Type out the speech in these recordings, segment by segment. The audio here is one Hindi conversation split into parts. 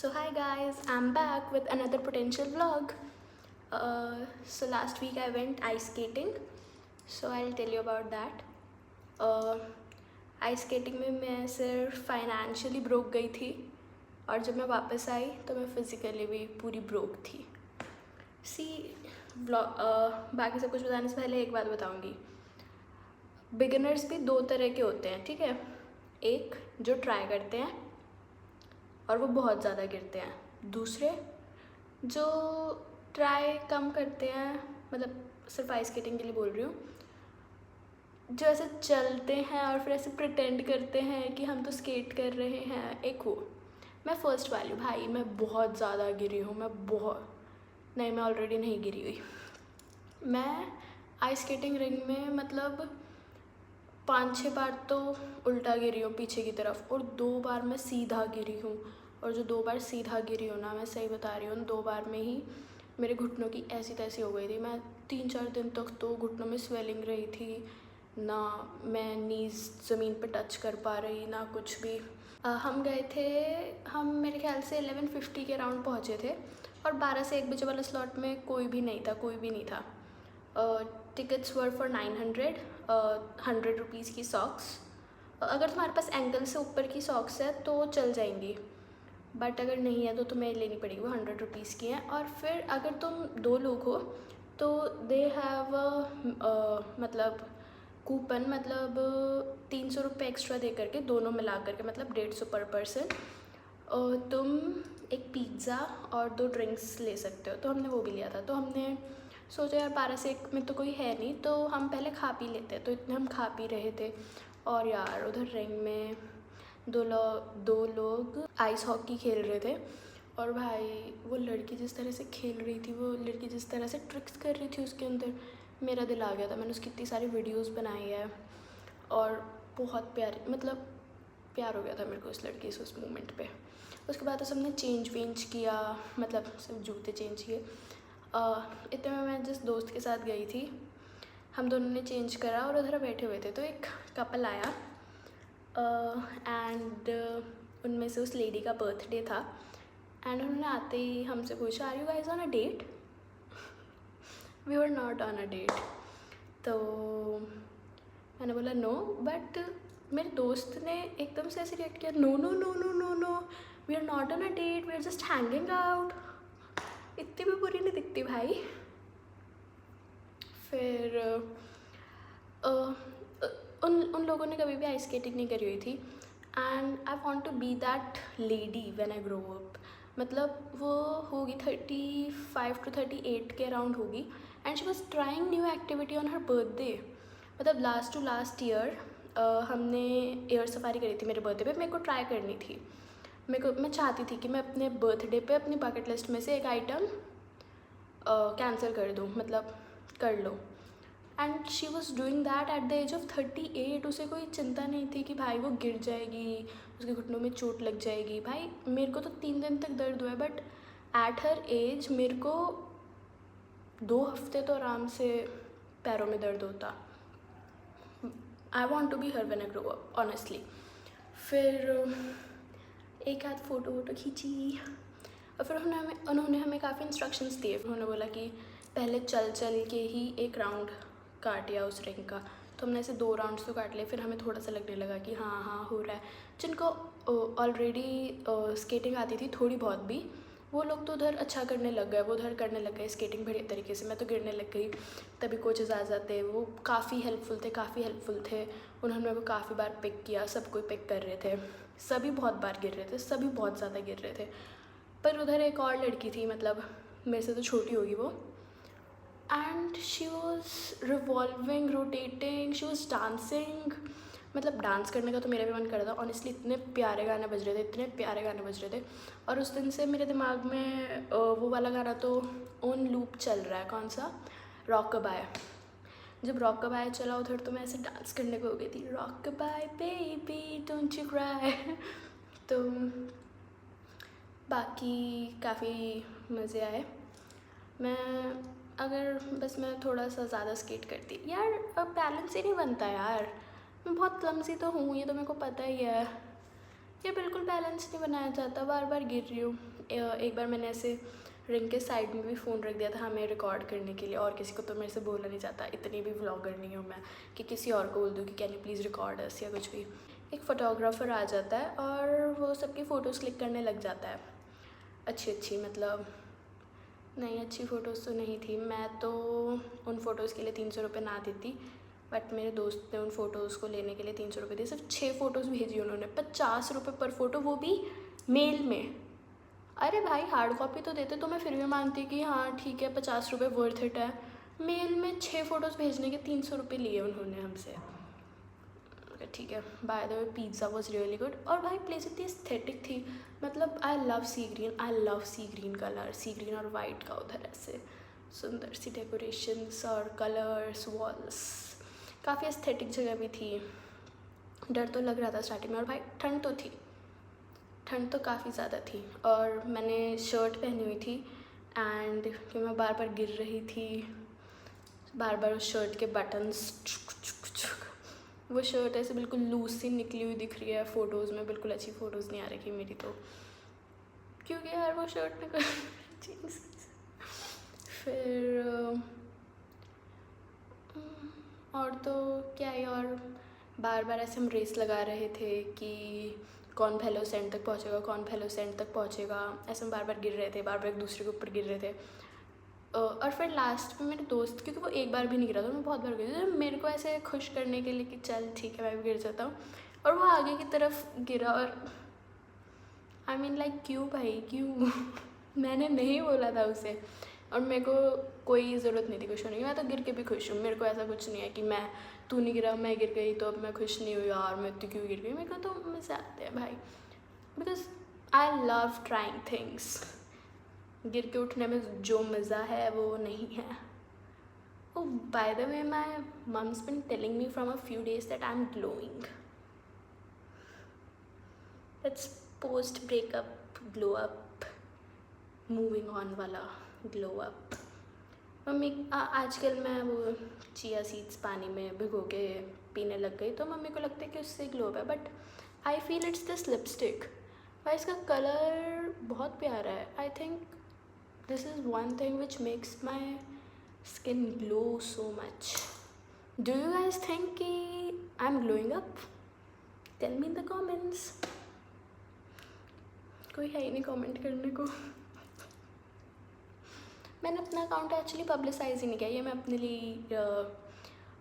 So hi guys, I'm back with another potential vlog. So last week I went ice skating. So I'll tell you about that. Ice skating में मैं सिर्फ फाइनेंशियली ब्रोक गई थी और जब मैं वापस आई तो मैं फिज़िकली भी पूरी ब्रोक थी. सी बाकी सब कुछ बताने से पहले एक बात बताऊंगी. बिगिनर्स भी दो तरह के होते हैं, ठीक है. एक जो ट्राई करते हैं और वो बहुत ज़्यादा गिरते हैं. दूसरे जो ट्राई कम करते हैं, मतलब सिर्फ आइस स्केटिंग के लिए बोल रही हूँ, जो ऐसे चलते हैं और फिर ऐसे प्रिटेंड करते हैं कि हम तो स्केट कर रहे हैं. एक हो, मैं फर्स्ट वाली भाई, मैं बहुत ज़्यादा गिरी हूँ. मैं ऑलरेडी नहीं गिरी हुई. मैं आइस स्केटिंग रिंग में मतलब 5-6 बार तो उल्टा गिरी हूँ पीछे की तरफ, और 2 बार मैं सीधा गिरी हूँ. और जो 2 बार सीधा गिरी हूँ ना, मैं सही बता रही हूँ, 2 बार में ही मेरे घुटनों की ऐसी तैसी हो गई थी. मैं 3-4 दिन तक तो घुटनों में स्वेलिंग रही थी, ना मैं नीज़ ज़मीन पे टच कर पा रही, ना कुछ भी. हम गए थे, हम मेरे ख्याल से 11:50 के अराउंड पहुँचे थे और 12 से 1 बजे वाला स्लॉट में कोई भी नहीं था. टिकट्स वर फॉर 900, 100 रुपीज़ की सॉक्स. अगर तुम्हारे पास एंकल से ऊपर की सॉक्स है तो चल जाएंगी, बट अगर नहीं है तो तुम्हें लेनी पड़ेगी. वो 100 रुपीज़ की हैं. और फिर अगर तुम 2 लोग हो तो दे हैव मतलब कूपन, मतलब 300 रुपये एक्स्ट्रा दे करके दोनों मिला करके, मतलब 150 पर पर्सन तुम एक पिज़्ज़ा और 2 ड्रिंक्स ले सकते हो. तो हमने वो भी लिया था. तो हमने सोचा यार 12 से 1 में तो कोई है नहीं, तो हम पहले खा पी लेते हैं. तो इतने हम खा पी रहे थे और यार उधर रिंग में दो लोग आइस हॉकी खेल रहे थे. और भाई वो लड़की जिस तरह से खेल रही थी, वो लड़की जिस तरह से ट्रिक्स कर रही थी उसके अंदर, मेरा दिल आ गया था. मैंने उसकी इतनी सारी वीडियोस बनाई है और बहुत मतलब प्यार हो गया था मेरे को इस लड़की से उस मोमेंट पे. उसके बाद तो सबने चेंज किया, मतलब सिर्फ जूते चेंज किए. इतने में मैं जिस दोस्त के साथ गई थी, हम दोनों ने चेंज करा और उधर बैठे हुए थे. तो एक कपल आया एंड उनमें से उस लेडी का बर्थडे था. एंड उन्होंने आते ही हमसे पूछा, are you guys on a date? We were not on a date. तो मैंने बोला नो, बट मेरे दोस्त ने एकदम से ऐसे रिएक्ट किया, no no no no no no, we are not on a date, we are just hanging out. इतनी भी बुरी नहीं दिखती भाई. फिर उन लोगों ने कभी भी आइस स्केटिंग नहीं करी हुई थी. And I want to be that lady when I grow up. मतलब वो होगी 35 to 38 के अराउंड होगी. And she was trying new activity on her birthday. मतलब लास्ट ईयर हमने एयर सफारी करी थी मेरे बर्थडे पे. मेरे को ट्राई करनी थी. मैं चाहती थी कि मैं अपने बर्थडे पे अपनी बकेट लिस्ट में से एक आइटम कैंसिल कर दूँ, मतलब कर लो. And she was doing that at the age of 38. उसे कोई चिंता नहीं थी कि भाई वो गिर जाएगी, उसके घुटनों में चोट लग जाएगी. भाई मेरे को तो 3 दिन तक दर्द हुआ है, बट एट हर एज मेरे को 2 हफ्ते तो आराम से पैरों में दर्द होता. I want to be her when I grow up honestly. फिर एक आध फ़ोटो वोटो खींची और फिर उन्होंने हमें काफ़ी इंस्ट्रक्शंस दिए. उन्होंने बोला कि पहले चल के ही एक राउंड काटिया उस रिंग का. तो हमने ऐसे 2 राउंड्स तो काट लिए. फिर हमें थोड़ा सा लगने लगा कि हाँ हो रहा है. जिनको ऑलरेडी स्केटिंग आती थी थोड़ी बहुत भी, वो लोग तो उधर अच्छा करने लग गए, वो उधर करने लग गए स्केटिंग बढ़िया तरीके से. मैं तो गिरने लग गई. तभी कोचेस आ जाते, वो काफ़ी हेल्पफुल थे. उन्होंने मेरे को काफ़ी बार पिक किया, सब कोई पिक कर रहे थे. सभी बहुत बार गिर रहे थे, सभी बहुत ज़्यादा गिर रहे थे. पर उधर एक और लड़की थी, मतलब मेरे से तो छोटी होगी वो. And she was revolving, rotating, she was dancing. मतलब डांस करने का तो मेरा भी मन कर रहा था ऑनेस्टली. इतने प्यारे गाने बज रहे थे. और उस दिन से मेरे दिमाग में वो वाला गाना तो ऑन लूप चल रहा है. कौन सा? रॉकअबाय. जब रॉकअबाय चला उधर तो मैं ऐसे डांस करने को हो गई थी. रॉकअबाय बेबी डोंट यू क्राई. तो बाकी काफ़ी मज़े आए. मैं थोड़ा सा ज़्यादा स्केट करती यार, अब बैलेंस ही नहीं बनता यार. मैं बहुत क्लमसी तो हूँ, ये तो मेरे को पता ही है. ये बिल्कुल बैलेंस नहीं बनाया जाता, बार बार गिर रही हूँ. एक बार मैंने ऐसे रिंग के साइड में भी फ़ोन रख दिया था हमें रिकॉर्ड करने के लिए, और किसी को तो मेरे से बोलना नहीं चाहता, इतनी भी व्लॉगर नहीं हूँ मैं कि किसी और को बोल दूँ कि कैन यू प्लीज़ रिकॉर्ड अस या कुछ भी। एक फ़ोटोग्राफ़र आ जाता है और वो सबकी फ़ोटोज़ क्लिक करने लग जाता है, अच्छी मतलब नहीं, अच्छी फ़ोटोज़ तो नहीं थी। मैं तो उन फ़ोटोज़ के लिए 300 रुपये ना देती, बट मेरे दोस्त ने उन फ़ोटोज़ को लेने के लिए 300 रुपये दिए। सिर्फ 6 फ़ोटोज़ भेजी उन्होंने, 50 रुपये पर फ़ोटो, वो भी मेल में। अरे भाई हार्ड कॉपी तो देते तो मैं फिर भी मानती कि हाँ ठीक है 50 रुपये वर्थ इट है। मेल में 6 फ़ोटोज़ भेजने के 300 रुपये लिए उन्होंने हमसे। ठीक है, by the way pizza was really good, और भाई प्लेस इतनी एस्थेटिक थी, मतलब I love sea green colour, sea green और वाइट का उधर ऐसे सुंदर सी डेकोरेशंस और कलर्स, वॉल्स, काफ़ी एस्थेटिक जगह भी थी। डर तो लग रहा था स्टार्टिंग में, और भाई ठंड तो थी, ठंड तो काफ़ी ज़्यादा थी, और मैंने शर्ट पहनी हुई थी एंड कि मैं बार बार गिर रही थी, बार बार उस शर्ट के बटन्स, वो शर्ट ऐसे बिल्कुल लूज सी निकली हुई दिख रही है फ़ोटोज़ में, बिल्कुल अच्छी फ़ोटोज़ नहीं आ रही मेरी तो, क्योंकि यार वो शर्ट में फिर और तो क्या ही, और बार बार ऐसे हम रेस लगा रहे थे कि कौन पहले सेंट तक पहुँचेगा, कौन पहले सेंट तक पहुँचेगा, ऐसे हम बार बार गिर रहे थे, बार बार एक दूसरे के ऊपर गिर रहे थे। और फिर लास्ट में मेरे दोस्त, क्योंकि वो एक बार भी नहीं गिरा था, मैं बहुत बार गिरी थी, तो मेरे को ऐसे खुश करने के लिए कि चल ठीक है मैं भी गिर जाता हूँ, और वो आगे की तरफ गिरा, और आई मीन लाइक क्यों भाई क्यों मैंने नहीं बोला था उसे, और मेरे को कोई ज़रूरत नहीं थी खुश होने की, मैं तो गिर के भी खुश हूँ, मेरे को ऐसा कुछ नहीं है कि मैं तू नहीं गिरा मैं गिर गई तो अब मैं खुश नहीं हुई यार मैं तो क्यों गिर गई, मेरे को तो मज़े आते हैं भाई, because I love trying things. गिर के उठने में जो मज़ा है वो नहीं है। Oh, by the way, my mom's been telling me from a few days that I'm glowing. It's post breakup glow up, moving on वाला glow up. मम्मी आजकल मैं वो चिया सीड्स पानी में भिगो के पीने लग गई, तो मम्मी को लगता है कि उससे ग्लो है, but I feel it's this lipstick, भाई इसका कलर बहुत प्यारा है। I think this is one thing which makes my skin glow so much. Do you guys think I'm glowing up? Tell me in the comments. कोई है ही नहीं कमेंट करने को। मैंने अपना अकाउंट एक्चुअली पब्लिसाइज ही नहीं किया, ये मैं अपने लिए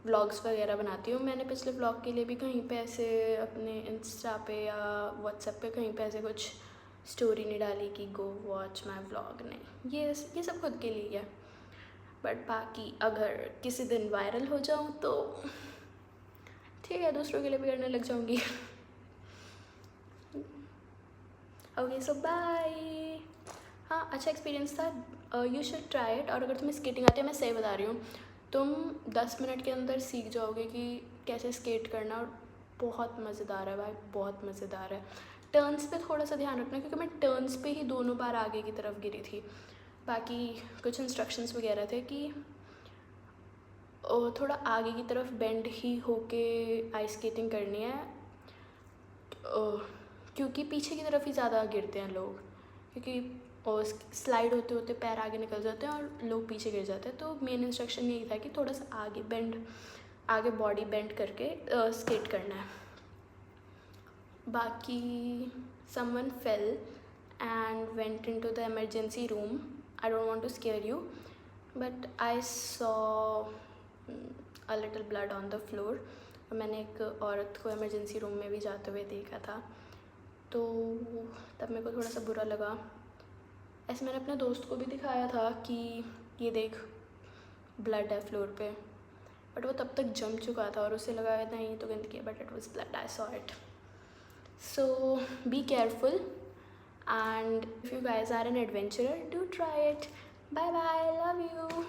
व्लॉग्स वगैरह बनाती हूँ। मैंने पिछले व्लॉग के लिए भी कहीं पे ऐसे अपने इंस्टा पे या व्हाट्सएप पे कहीं पे ऐसे कुछ स्टोरी नहीं डाली कि गो वॉच माई व्लॉग, नहीं, ये सब खुद के लिए है। बट बाकी अगर किसी दिन वायरल हो जाऊँ तो ठीक है, दूसरों के लिए भी करने लग जाऊँगी। Okay so bye. हाँ अच्छा एक्सपीरियंस था, यू शुड ट्राई इट। और अगर तुम्हें स्केटिंग आती है, मैं सही बता रही हूँ, तुम 10 मिनट के अंदर सीख जाओगे कि कैसे स्केट करना, और बहुत मज़ेदार है भाई, बहुत मज़ेदार है। टर्न्स पे थोड़ा सा ध्यान रखना, क्योंकि मैं टर्न्स पे ही दोनों बार आगे की तरफ गिरी थी। बाकी कुछ इंस्ट्रक्शंस वगैरह थे कि थोड़ा आगे की तरफ बेंड ही होके आइस स्केटिंग करनी है, क्योंकि पीछे की तरफ ही ज़्यादा गिरते हैं लोग, क्योंकि स्लाइड होते होते पैर आगे निकल जाते हैं और लोग पीछे गिर जाते हैं। तो मेन इंस्ट्रक्शन यही था कि थोड़ा सा आगे बॉडी बेंड करके स्केट करना है। बाकी someone fail and went into the emergency room. I don't want to scare you, but I saw a little blood on the floor. मैंने एक औरत को इमरजेंसी रूम में भी जाते हुए देखा था, तो तब मेरे को थोड़ा सा बुरा लगा। ऐसे मैंने अपने दोस्त को भी दिखाया था कि ये देख ब्लड है फ्लोर पे, बट वो तब तक जम चुका था और उसे लगा नहीं तो गंदगी है, but it was blood, I saw it. So be careful, and if you guys are an adventurer, do try it. Bye bye, love you.